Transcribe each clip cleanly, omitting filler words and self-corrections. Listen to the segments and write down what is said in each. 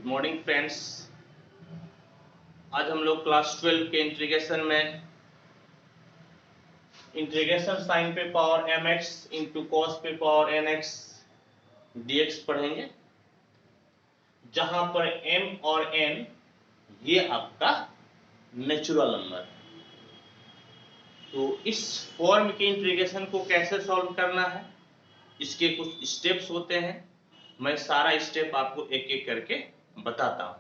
Morning friends. आज हम लोग क्लास 12 के इंटीग्रेशन में इंटीग्रेशन साइन पे पावर mx इंटू कॉस पे पावर nx dx पढ़ेंगे, जहां पर m और n ये आपका नेचुरल नंबर है। तो इस फॉर्म के इंटीग्रेशन को कैसे सॉल्व करना है, इसके कुछ स्टेप्स होते हैं। मैं सारा स्टेप आपको एक एक करके बताता हूं,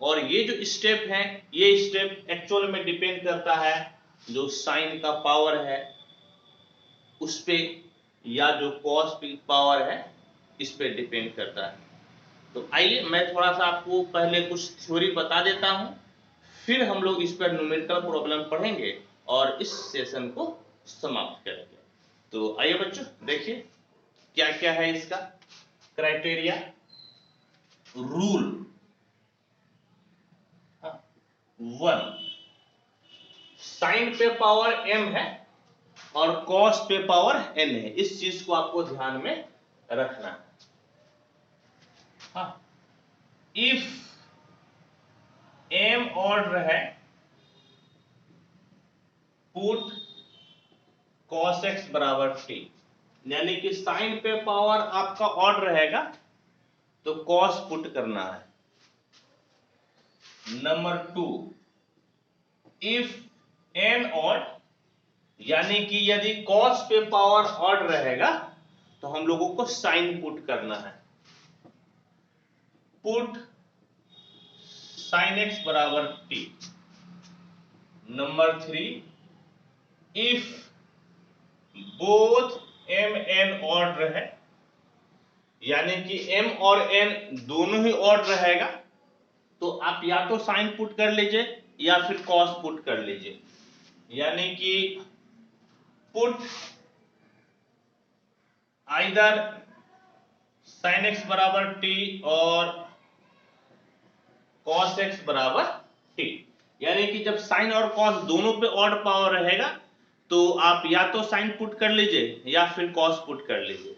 और ये जो स्टेप हैं ये स्टेप एक्चुअल में डिपेंड करता है जो साइन का पावर है उस पे, या जो कॉस की पावर है इस पे डिपेंड करता है। तो आइए मैं थोड़ा सा आपको पहले कुछ थ्योरी बता देता हूं, फिर हम लोग इस पर न्यूमेरिकल प्रॉब्लम पढ़ेंगे और इस सेशन को समाप्त करेंगे। तो आइए बच्चों देखिए क्या क्या है इसका क्राइटेरिया। रूल 1, साइन पे पावर m है और कॉस पे पावर n है, इस चीज को आपको ध्यान में रखना है। इफ m ऑड है पुट cos x बराबर t, यानी कि साइन पे पावर आपका ऑड रहेगा तो cos पुट करना है। नंबर 2, इफ n ऑड, यानी कि यदि cos पे पावर ऑड रहेगा तो हम लोगों को साइन पुट करना है। पुट sin x बराबर t। Number 3, if both m n odd रहे, यानी कि m और n दोनों ही ऑड रहेगा तो आप या तो साइन पुट कर लीजिए या फिर कॉस पुट कर लीजिए, यानी कि पुट आइदर sin x बराबर t और cos x बराबर t, यानी कि जब साइन और कॉस दोनों पे ऑड पावर रहेगा तो आप या तो साइन पुट कर लीजिए या फिर कॉस पुट कर लीजिए।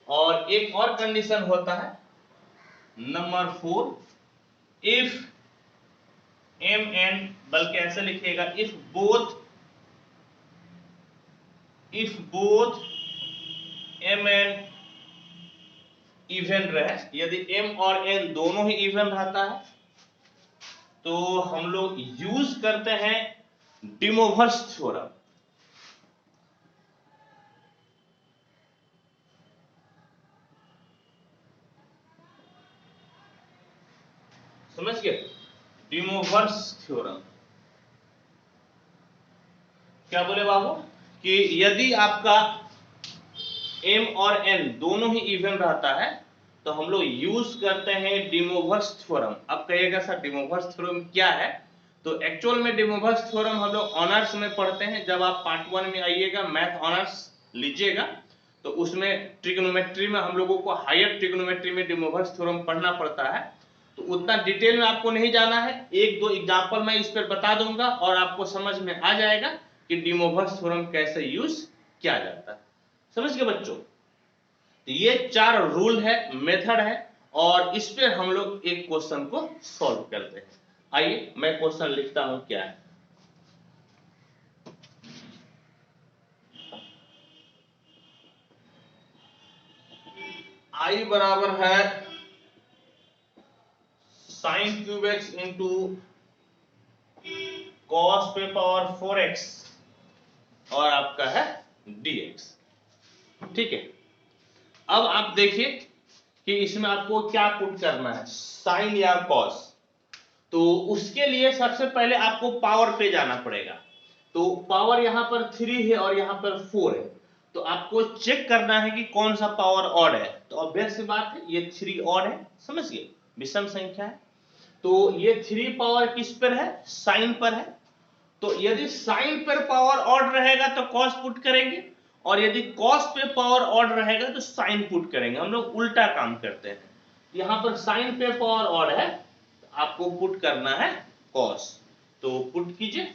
और एक और कंडीशन होता है नंबर 4, इफ m n, बल्कि ऐसे लिखिएगा if both m n even रहे, यदि m और n दोनों ही इवन रहता है तो हम लोग यूज करते हैं डी मोवर्स थ्योरम। समझ गए? डी मोवर्स थ्योरम क्या बोले बाबू, कि यदि आपका m और n दोनों ही इवन रहता है तो हम लोग यूज करते हैं डी मोवर्स थ्योरम। अब कहिएगा सर डी मोवर्स थ्योरम क्या है? तो एक्चुअल में डी मोवर्स थ्योरम हम लोग ऑनर्स में पढ़ते हैं। जब आप पार्ट 1 में आइएगा, मैथ ऑनर्स लीजिएगा, तो उसमें ट्रिग्नोमेट्री में हम लोगों को हायर ट्रिग्नोमेट्री में डी मोवर्स थ्योरम पढ़ना पड़ता है। तो उतना डिटेल में आपको नहीं जाना है, एक दो एग्जांपल मैं इस पर बता दूंगा और आपको समझ में आ जाएगा कि डी मोवर्स थ्योरम कैसे यूज किया जाता है। समझ गए बच्चों? तो ये 4 रूल है, मेथड है, और इस पे हम लोग एक क्वेश्चन को सॉल्व करते हैं। आइए मैं क्वेश्चन लिखता हूं क्या है। आई बराबर है sine cube x into cos पे पावर 4x और आपका है dx। ठीक है, अब आप देखिए कि इसमें आपको क्या पुट करना है, साइन या कॉस। तो उसके लिए सबसे पहले आपको पावर पे जाना पड़ेगा। तो पावर यहां पर 3 है और यहां पर 4 है, तो आपको चेक करना है कि कौन सा पावर ऑड है। तो ऑब्वियस सी बात है ये 3 ऑड है, समझ गए, विषम संख्या है। तो ये 3 पावर किस पर है? साइन पर है। तो यदि साइन पर पावर ऑड रहेगा तो कॉस पुट करेंगे, और यदि कॉस पे पावर ऑड रहेगा तो साइन पुट करेंगे। हम लोग उल्टा काम करते हैं। यहां पर साइन पे पावर ऑड है, आपको पुट करना है कॉस। तो पुट कीजिए,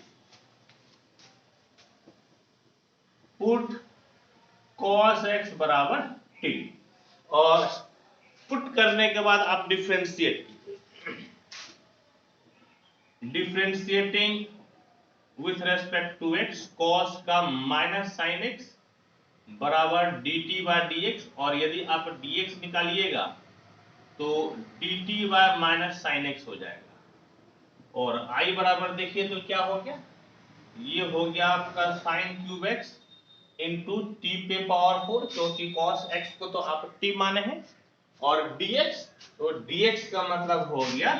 पुट cos x बराबर t, और पुट करने के बाद आप डिफरेंशिएट कीजिए। Differentiating with respect to X cos का माइनस साइन एक्स बराबर dt बाय dx, और यदि आप dx निकालिएगा तो dt bye minus sine X हो जाएगा। और I बराबर देखिए तो क्या हो गया, ये हो गया आपका sine cube x into T पे पावर 4, क्योंकि कॉस एक्स को तो आप t माने हैं, और dx, तो dx का मतलब हो गया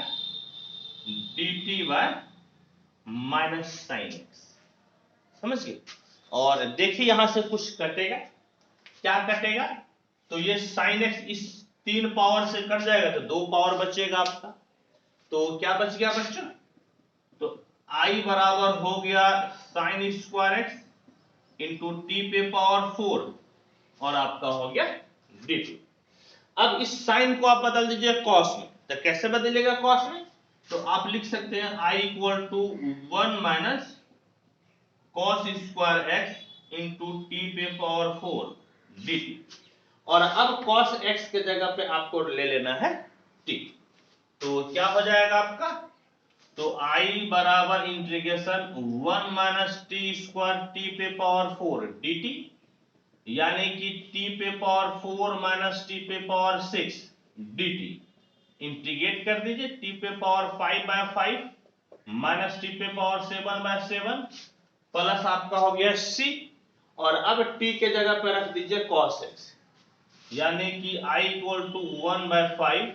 dt bye minus sine x. समझ गए। और देखिए यहां से कुछ कटेगा, क्या कटेगा, तो ये साइन एक्स इस 3 पावर से कट जाएगा तो 2 पावर बचेगा आपका। तो क्या बच गया बच्चों, तो I बराबर हो गया sine square X into T पे पावर 4 और आपका हो गया dt। अब इस साइन को आप बदल दीजिए कॉस में, तो कैसे बदलेगा कॉस में, तो आप लिख सकते हैं I equal to 1 minus cos square X into T पे पावर 4 dt। और अब cos x के जगह पे आपको ले लेना है t, तो क्या हो जाएगा आपका, तो I बराबर integration 1 minus T square T पे पावर 4 dt, यानी कि टी पे पावर 4 माइनस टी पे पावर 6 dt। इंटीग्रेट कर दीजिए, टी पे पावर 5 बाय 5 माइनस टी पे पावर 7 बाय 7 प्लस आपका हो गया c, और अब t के जगह पे रख दीजिए cos x, यानी कि I equal to 1 by 5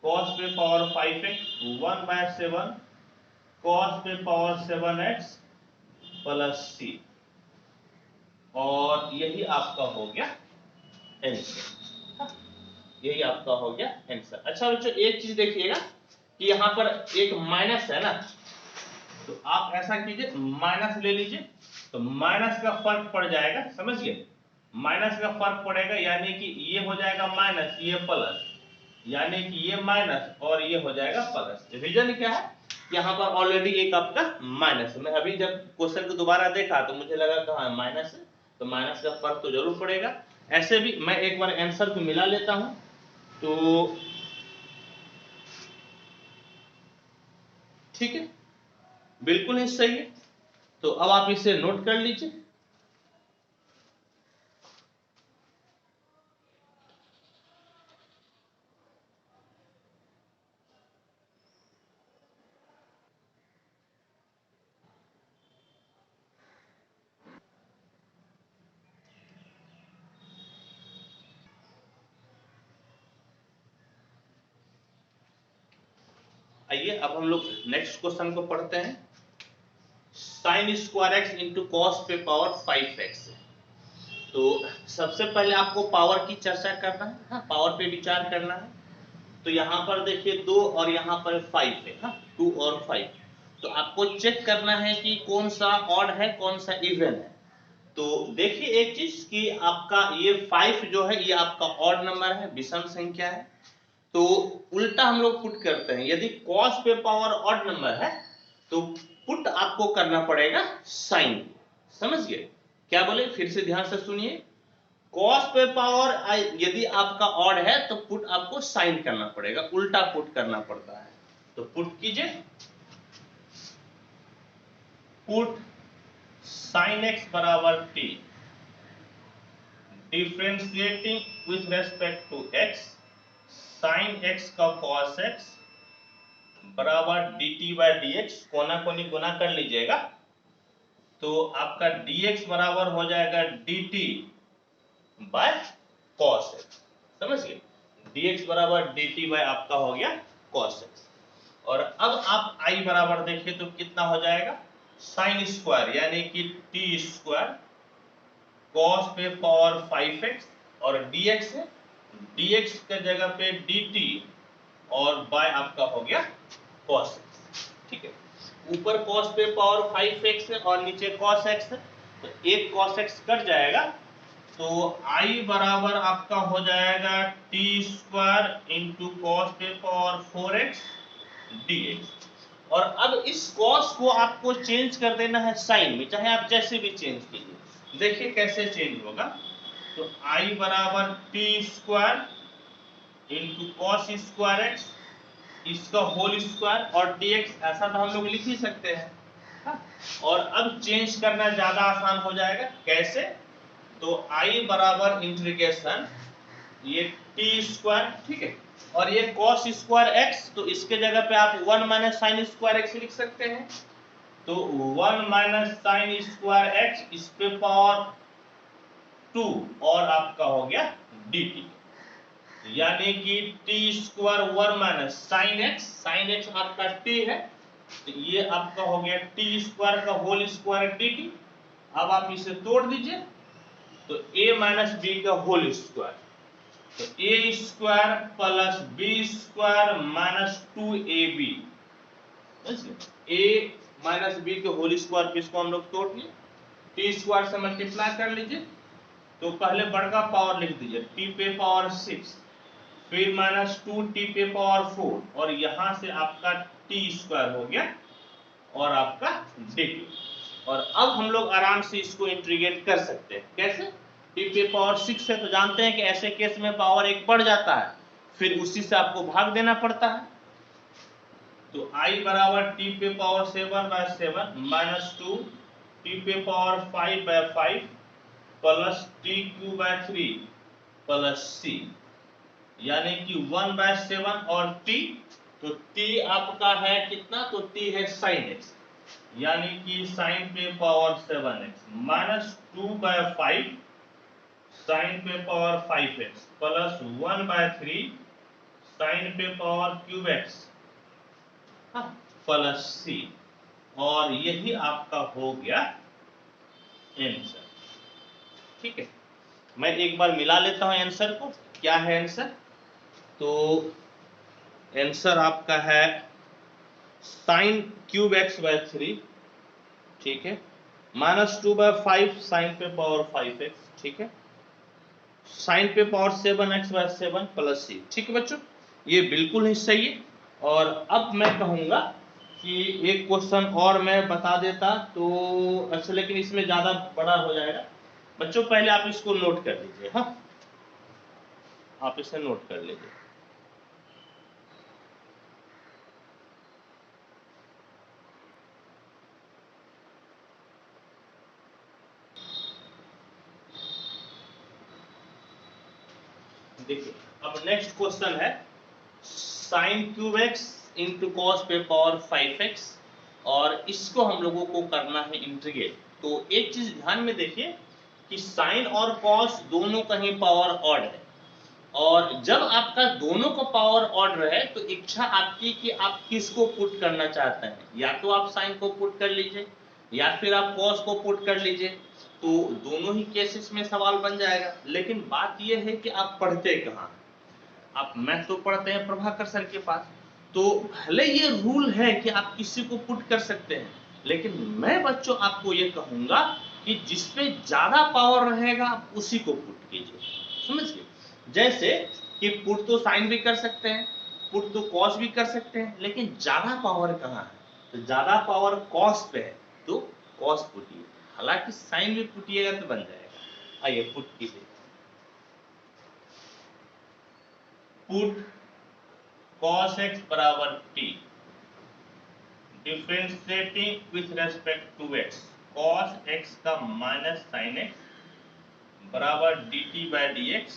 cos पे पावर 5x 1 बाय 7 cos पे पावर 7x प्लस c, और यही आपका हो गया आंसर। यही आपका हो गया आंसर। अच्छा बच्चों एक चीज देखिएगा कि यहाँ पर एक माइनस है ना, तो आप ऐसा कीजिए माइनस ले लीजिए, तो माइनस का फर्क पड़ जाएगा, समझ गए, माइनस का फर्क पड़ेगा, यानी कि ये हो जाएगा माइनस, ये प्लस, यानी कि ये माइनस और ये हो जाएगा प्लस। रीजन क्या है, यहाँ पर ऑलरेडी एक आपका माइनस है। मैं अभी जब क्वेश्चन को दोबारा देखा तो मुझे लगा कहाँ माइनस है, तो माइनस का फर्क तो जरूर पड़ेगा। ऐसे भी मैं एक बार आंसर को मिला लेता हूं, तो ठीक है, बिल्कुल ही सही है। तो अब आप इसे नोट कर लीजिए। आइए अब हम लोग नेक्स्ट क्वेश्चन को पढ़ते हैं। Sine square X into cos पे पावर 5x। तो सबसे पहले आपको पावर की चर्चा करना है, हाँ, पावर पे विचार करना है। तो यहाँ पर देखिए 2 और यहाँ पर 5 है, हाँ, 2 और 5। तो आपको चेक करना है कि कौन सा ऑड है कौन सा इवन है। तो देखिए एक चीज कि आपका ये 5 जो है ये आपका ऑड नंबर है, विषम संख्या है। तो उल्टा हम लोग पुट करते हैं, यदि cos पे पावर ऑड नंबर है तो पुट आपको करना पड़ेगा साइन। समझ गए क्या बोले, फिर से ध्यान से सुनिए। cos पे पावर यदि आपका ऑड है तो पुट आपको साइन करना पड़ेगा, उल्टा पुट करना पड़ता है। तो पुट कीजिए, पुट साइन एक्स बराबर T differentiating with respect to X sine X का cos एक्स बराबर dt बाय dx, कोना कोनी गुना कर लीजिएगा, तो आपका dx बराबर हो जाएगा dt बाय cos x। समझ गए, dx बराबर dt बाय आपका हो गया cos x। और अब आप I बराबर देखिए तो कितना हो जाएगा, साइन स्क्वायर यानी कि t स्क्वायर cos पे पावर 5x और dx है, dx के जगह पे dt और बाय आपका हो गया cos x। ठीक है, ऊपर cos पे पावर 5x है और नीचे cos x है, तो एक cos x कट जाएगा, तो I बराबर आपका हो जाएगा t स्क्वायर इंटू कॉस पे पावर 4x dx। और अब इस cos को आपको चेंज कर देना है साइन में, चाहे आप जैसे भी चेंज कीजिए। देखिए कैसे चेंज होगा, तो I बराबर t square into cos square x इसका होल स्क्वायर और dx ऐसा तो हम लोग लिख ही सकते हैं। हाँ? और अब चेंज करना ज्यादा आसान हो जाएगा। कैसे? तो I बराबर इंटीग्रेशन ये टी स्क्वायर, ठीक है, और ये कॉस स्क्वायर एक्स, तो इसके जगह पे आप 1 माइनस साइन स्क्वायर एक्स लिख सकते हैं। तो 1 माइनस साइन स्क्वायर एक्स इस पे पावर 2 और आपका हो गया dt, यानी कि T square 1 minus sine X आपका t है, तो ये आपका हो गया टी स्क्वायर का होल स्क्वायर dt। अब आप इसे तोड़ दीजिए तो a माइनस बी का होल स्क्वायर, तो a square plus b square minus 2ab, a minus B के होल स्क्वायर पे इसको हम लोग तोड़ लिए, टी स्क्वायर से मल्टीप्लाई कर लीजिए, तो पहले बड़का पावर लिख दीजिए टी पे पावर 6, फिर माइनस 2 टी पे पावर 4, और यहां से आपका टी स्क्वायर हो गया और आपका dt। और अब हम लोग आराम से इसको इंटीग्रेट कर सकते हैं। कैसे? टी पे पावर 6 है तो जानते हैं कि ऐसे केस में पावर 1 बढ़ जाता है, फिर उसी से आपको भाग देना पड़ता है। तो I बराबर टी पे पावर 7/7 माइनस 2 टी पे power 5/5 plus t cube by 3 plus c, यानी कि 1/7 और t, तो t आपका है कितना? तो t है sin x, यानी कि sin पे पावर 7x माइनस 2/5 sin पे पावर 5x प्लस 1/3 sin पे पावर क्यूब x प्लस सी, और यही आपका हो गया आंसर। ठीक है, मैं एक बार मिला लेता हूं आंसर को। क्या है आंसर? तो आंसर आपका है साइन क्यूब एक्स बाय 3, ठीक है, माइनस 2/5 साइन पे पावर 5x, ठीक है, साइन पे पावर 7x/7 प्लस सी। ठीक है बच्चों, ये बिल्कुल ही सही है। और अब मैं कहूंगा कि एक क्वेश्चन और मैं बता देता तो अच्छा, लेकिन इसमें ज्यादा बड़ा हो जाएगा। बच्चों पहले आप इसको नोट कर लीजिए। हाँ, आप इसे नोट कर लीजिए। देखिए, अब नेक्स्ट क्वेश्चन है sine cube x into cos पे पावर 5x, और इसको हम लोगों को करना है इंटीग्रेट। तो एक चीज ध्यान में देखिए कि साइन और कॉस दोनों का ही पावर ऑड है, और जब आपका दोनों का पावर ऑड रहे तो इच्छा आपकी कि आप किसको पुट करना चाहते हैं, या तो आप साइन को पुट कर लीजिए या फिर आप कॉस को पुट कर लीजिए, तो दोनों ही केसेस में सवाल बन जाएगा। लेकिन बात यह है कि आप पढ़ते कहाँ? आप मैथ तो पढ़ते हैं प्रभाकर सर के पास, तो भले ये रूल है कि आप किसी को पुट कर सकते हैं, लेकिन मैं बच्चों आपको ये कहूंगा कि जिसपे ज्यादा पावर रहेगा आप उसी को पुट कीजिए। समझ गए? जैसे कि पुट तो साइन भी कर सकते हैं, पुट तो कॉस भी कर सकते हैं, लेकिन ज्यादा पावर कहाँ है? तो ज्यादा पावर कॉस पे है, तो कॉस पुटिए, हालांकि साइन भी पुटिएगा तो बन जाएगा। आइए पुट कीजिए, पुट cos x बराबर t, differentiating with respect to x, cos x का माइनस sin x बराबर dt बाय dx,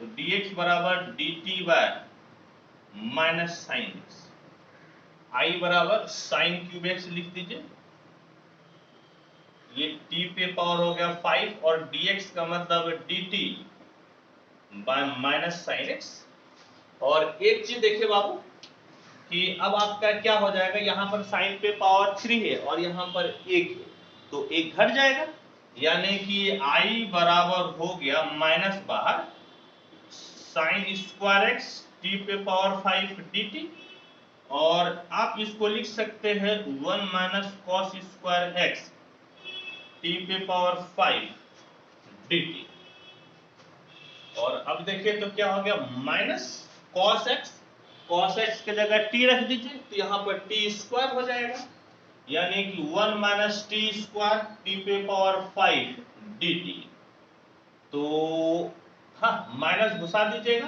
तो dx बराबर dt bye minus sin x, I बराबर sin क्यूब x लिख दीजिए, ये t पे पावर हो गया 5 और dx का मतलब dt bye minus sin x। और एक चीज देखिए बाबू कि अब आपका क्या हो जाएगा, यहां पर साइन पे पावर 3 है और यहां पर 1 है, तो 1 घट जाएगा, यानी कि I बराबर हो गया माइनस बाहर साइन स्क्वायर एक्स टी पे पावर 5 dt, और आप इसको लिख सकते हैं 1 minus cos square x T पे पावर 5 dt। और अब देखिए तो क्या हो गया, माइनस कॉस एक्स के जगह t रख दीजिए, तो यहां पर t स्क्वायर हो जाएगा, यानी कि 1 माइनस टी स्क्वायर टी पे पावर 5 dt। तो हाँ, माइनस घुसा दीजिएगा,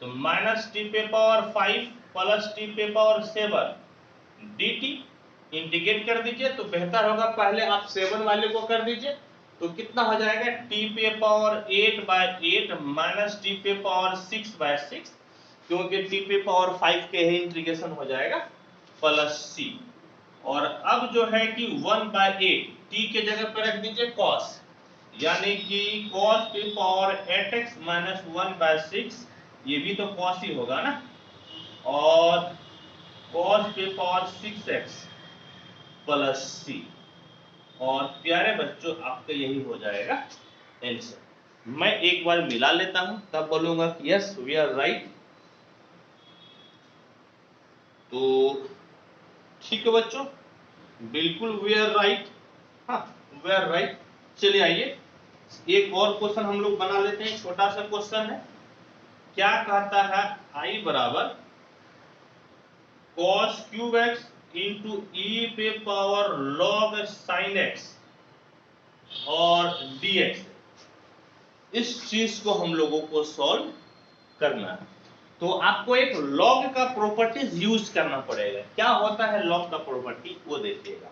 तो माइनस टी पे पावर 5 प्लस टी पे पावर 7 dt इंटीग्रेट कर दीजिए तो बेहतर होगा, पहले आप 7 वाले को कर दीजिए तो कितना हो जाएगा टी पे पावर 8/8 माइनस टी पे पावर 6/6, क्योंकि टी पे पावर 5 के ही इंटीग्रेशन हो जाएगा प्लस सी। और अब जो है कि 1/8 टी के जगह पर रख दीजिए cos, यानी कि cos पे पावर 8x माइनस 1/6, ये भी तो cos ही होगा ना, और cos पे पावर 6x प्लस सी। और प्यारे बच्चों आपका यही हो जाएगा आंसर। मैं एक बार मिला लेता हूं तब बोलूंगा कि यस वी आर राइट। तो ठीक है बच्चों, बिल्कुल वी आर राइट, हाँ वी आर राइट। चलिए आइए एक और क्वेश्चन हम लोग बना लेते हैं, छोटा सा क्वेश्चन है। क्या कहता है i बराबर cos क्यूब x इंटू ई पे पावर log sin x और dx। इस चीज को हम लोगों को सॉल्व करना है, तो आपको एक log का प्रॉपर्टीज यूज करना पड़ेगा। क्या होता है log का प्रॉपर्टी वो देखिएगा।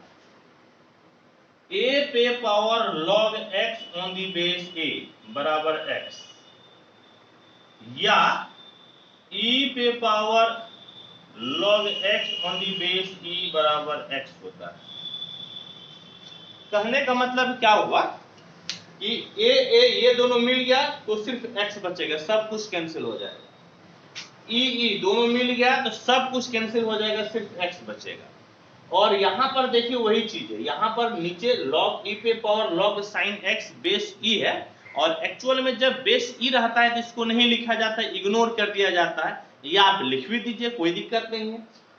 a पे power log x on the base a बराबर x, या e पे power log x on the base e बराबर x होता है। कहने का मतलब क्या हुआ कि a ये दोनों मिल गया तो सिर्फ x बचेगा, सब कुछ कैंसिल हो जाएगा। e दोनों मिल गया तो सब कुछ कैंसिल हो जाएगा, सिर्फ x बचेगा। और यहां पर देखिए वही चीज है, यहां पर नीचे log e पे power log sin x base e है, और एक्चुअल में जब बेस e रहता है तो इसको नहीं लिखा जाता है, इग्नोर कर दिया जाता है, या आप लिख भी दीजिए कोई दिक्कत नहीं है।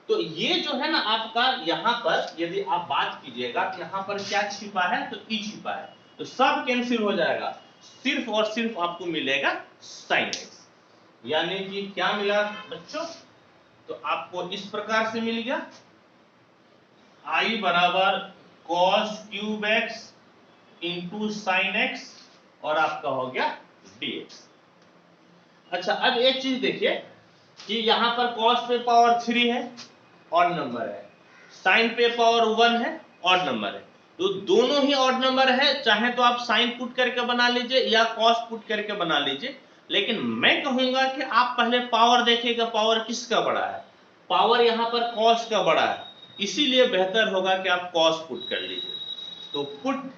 तो ये जो है ना आपका यहाँ पर यदि आप बात कीजिएगा तो यहाँ पर क्या छिपा है तो e छिपा है, तो सब कैंसिल हो जाएगा, सिर्फ और सिर्फ आपको मिलेगा sin x। यानी कि क्या मिला बच्चों, तो आपको इस प्रकार से मिल गया i बराबर cos cube x into sine x और आपका हो गया dx। अच्छा अब एक चीज देखिए कि यहाँ पर cos पे पावर 3 है ऑड नंबर है, sin पे पावर 1 है ऑड नंबर है, तो दोनों ही ऑड नंबर है, चाहे तो आप sin पुट करके बना लीजिए या cos पुट करके बना लीजिए। लेकिन मैं कहूंगा कि आप पहले पावर देखिएगा, पावर किसका बड़ा है, पावर यहाँ पर cos का बड़ा है, इसीलिए बेहतर होगा कि आप cos पुट कर लीजिए। तो पुट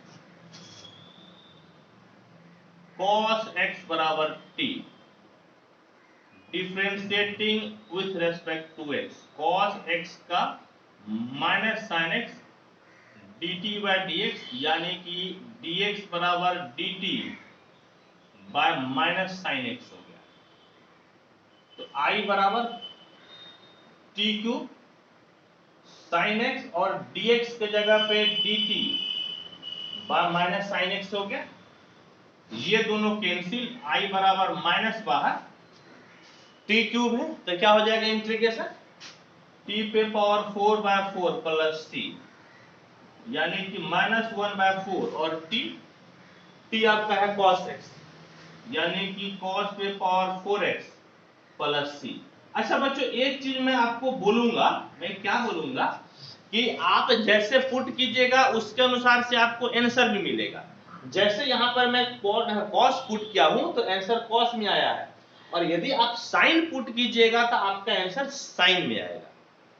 cos x बराबर t, differentiating with respect to x, cos x का minus sin x dt by dx, यानी कि dx बराबर dt bye minus sin x हो गया। तो i बराबर t क्यूब sin x और dx के जगह पे dt bye minus sin x हो गया, ये दोनों कैंसिल, i बराबर माइनस बाहर, t क्यूब है तो क्या हो जाएगा इंटीग्रेशन t पे पावर 4/4 प्लस c, यानी कि -1/4 और t आपका है cos x, यानी कि cos पे पावर 4x प्लस c। अच्छा बच्चों एक चीज मैं आपको बोलूंगा, मैं क्या बोलूंगा कि आप जैसे पुट कीजिएगा उसके अनुसार से आपको आंसर भी मिलेगा। जैसे यहाँ पर मैं cos पुट किया हूं तो आंसर cos में आया है, और यदि आप sin पुट कीजिएगा तो आपका आंसर sin में आएगा।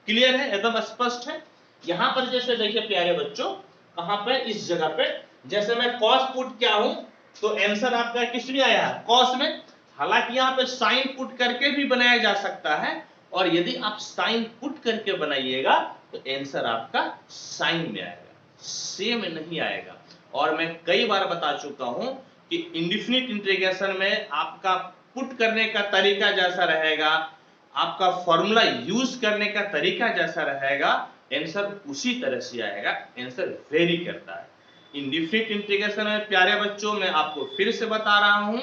क्लियर है, एकदम स्पष्ट है। यहां पर जैसे देखिए प्यारे बच्चों, कहां पे इस जगह पे जैसे मैं cos पुट किया हूं तो आंसर आपका किस में आया है cos में, हालांकि यहां पे sin पुट करके भी बनाया जा सकता है, और यदि आप sin पुट करके बनाइएगा तो आंसर आपका sin में आएगा, सेम नहीं आएगा। और मैं कई बार बता चुका हूं कि इंडेफिनिट इंटीग्रेशन में आपका पुट करने का तरीका जैसा रहेगा, आपका फॉर्मूला यूज करने का तरीका जैसा रहेगा, आंसर उसी तरह से आएगा, आंसर वेरी करता है। इंडेफिनिट इंटीग्रेशन में प्यारे बच्चों मैं आपको फिर से बता रहा हूं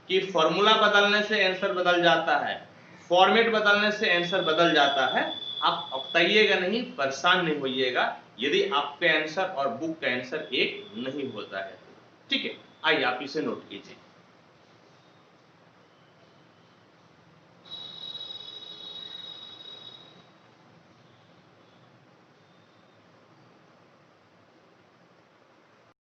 कि फॉर्मूला बदलने से आंसर बदल जाता है, फॉर्मेट बदलने से आंसर बदल जाता है। आप अकताइएगा नहीं, परेशान नहीं होइएगा यदि आपके आंसर और बुक का आंसर एक नहीं होता है। ठीक है, आइए आप इसे नोट कीजिए।